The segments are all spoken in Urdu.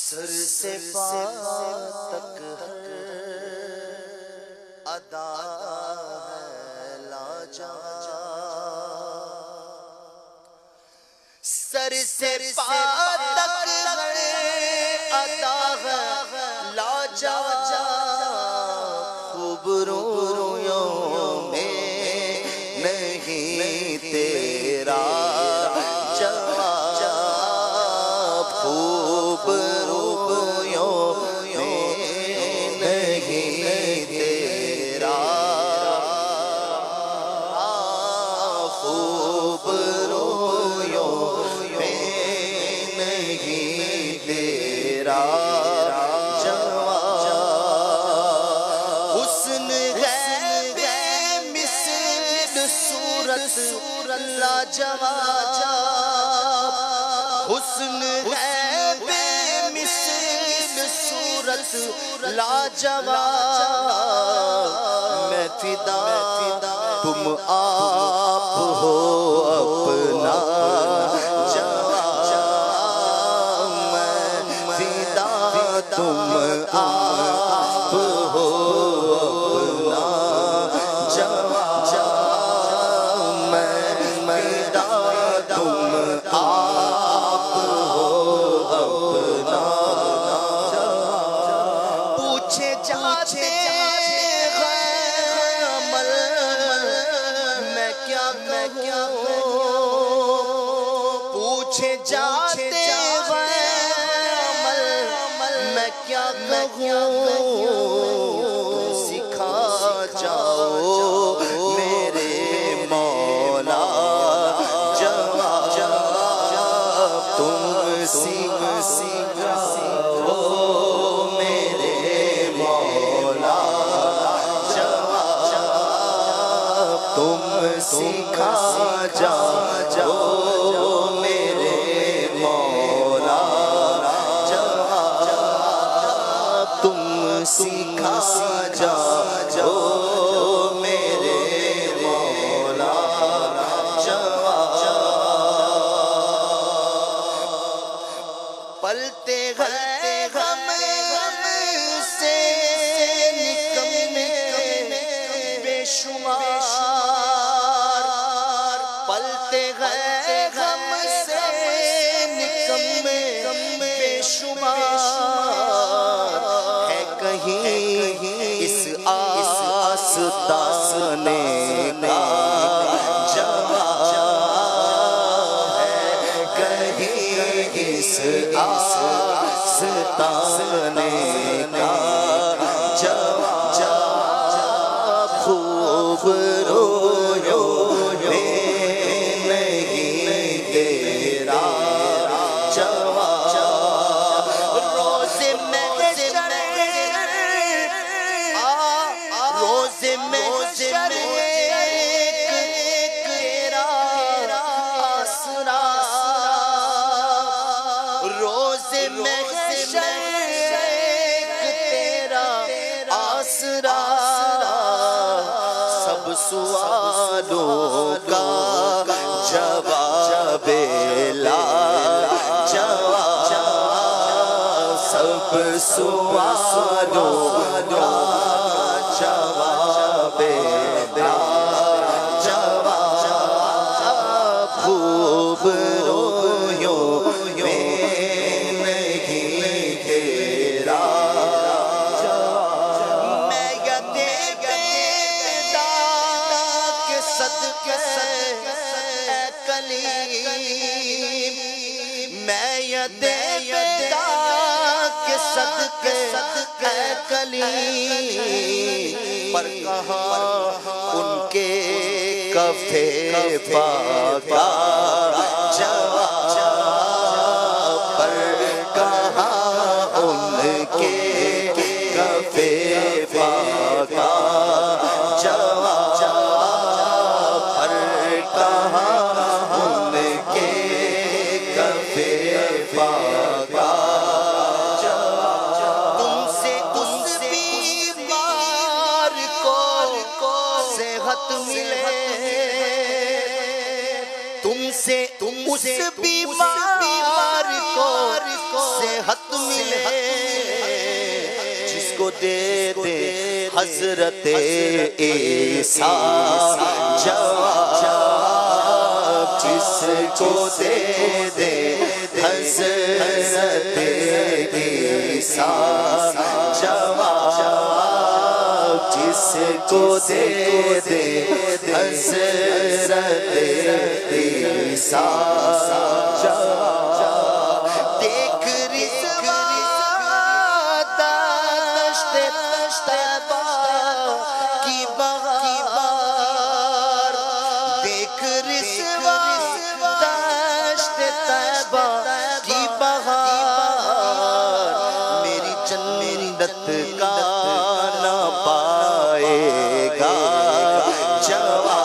سر سے پا تک ہر ادا ہے لاجواب، سر سے پا تک ہر ادا ہے لاجواب، خوب رویوں میں نہیں تیرا جواب، خوب رویوں میں نہیں تیرا، خوب رویوں میں نہیں تیرا جواب، حسن ہے بے مثل صورت لاجواب، حسن ہے بے مثل صورت لاجواب، میں فدا تم آپ ہو اپنا جواب، میں فدا تم آپ ہو اپنا جواب، میں فدا تم آپ ہو اپنا جواب، پوچھے جاتے عمل میں کیا کہوں، پوچھے جاتے عمل میں کیا کہوں، تم سکھا جاؤ میرے مولا جواب، تم سکھا جاؤ میرے مولا جواب، تم سکھا جاؤ میرے مولا جواب، تم سکھا جاؤ میرے مولا جواب، پلتے گئے غم سے نکمے بے شمار، پلتے گئے غم سے نکمے بے شمار، ہے کہیں اس آستانے کا جواب، ہے کہیں اس آستانے کا جواب، خوب رویوں میں نہیں تیرا جواب، روز محشر روز محشر ایک تیرا آسرا، روز محشر ایک تیرا آسرا، سب سوالوں کا جواب لا جواب، سب سوالوں کا جواب لا جواب، خوب رویوں میں نہیں تیرا جواب، میں یدے بیدا کے صدقے اے کلیم، میں یدے بیدا کے صدقے اے کلیم، پر کہاں ان کے کفے پاکا جواب، پر کہاں ان کے کفے پاکا جواب، پر کہاں ان کے کفے پاکا جواب، تم سے اس بیمار کو صحت ملے، تم سے اس بیمار کو صحت ملے جس کو دے دے حضرت عیسیٰ جواب جس کو دے دے حضرت عیسیٰ جواب جس کو دے دے حضرت عیسیٰ جواب دیکھ رضوا دشت طیبہ کی بہار دیکھ رضوا دشت طیبہ کی بہار میری جنت کا نہ پائے گا جواب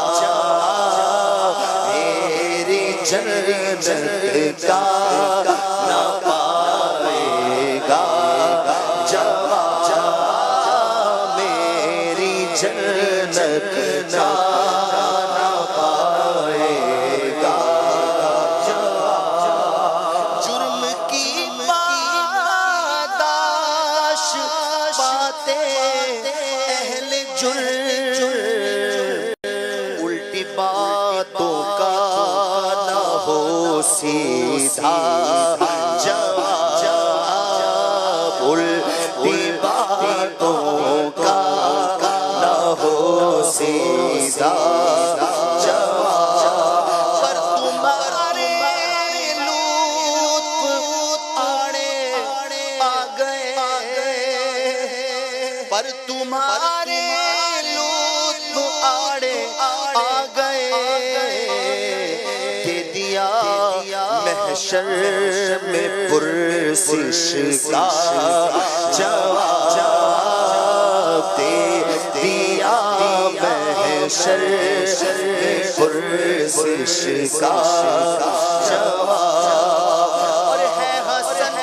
میری جنت کا نہ پائے گا جواب میری جنت کا نہ پائے گا جرم کی پاداش پاتے اہل جرم الٹی باتوں کا نہ ہو سیدھا جواب الٹی باتوں کا نہ ہو سیدھا جواب پر تمہارے لطف آڑے آ گئے پر تمہارے لطف آڑے آ گئے دے دیا محشر میں پرسش کا جواب دے دیا محشر میں پرسش کا جواب اور ہے حسن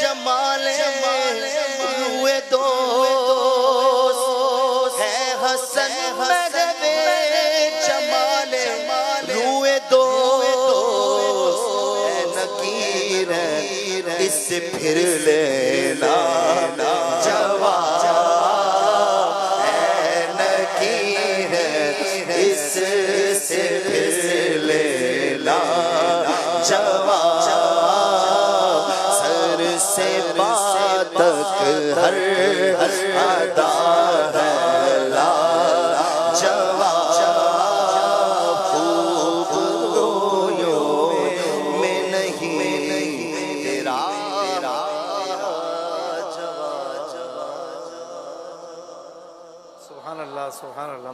جمال روئے دوست ہے حسن جمال روئے دوست ہے نکیر اس سے پھر لینا جواب ہے نکیر اس سے پھر لینا جواب سر سے پا تک ہر ادا ہے لا جواب خوب رویوں میں نہیں تیرا جواب سبحان اللہ سبحان اللہ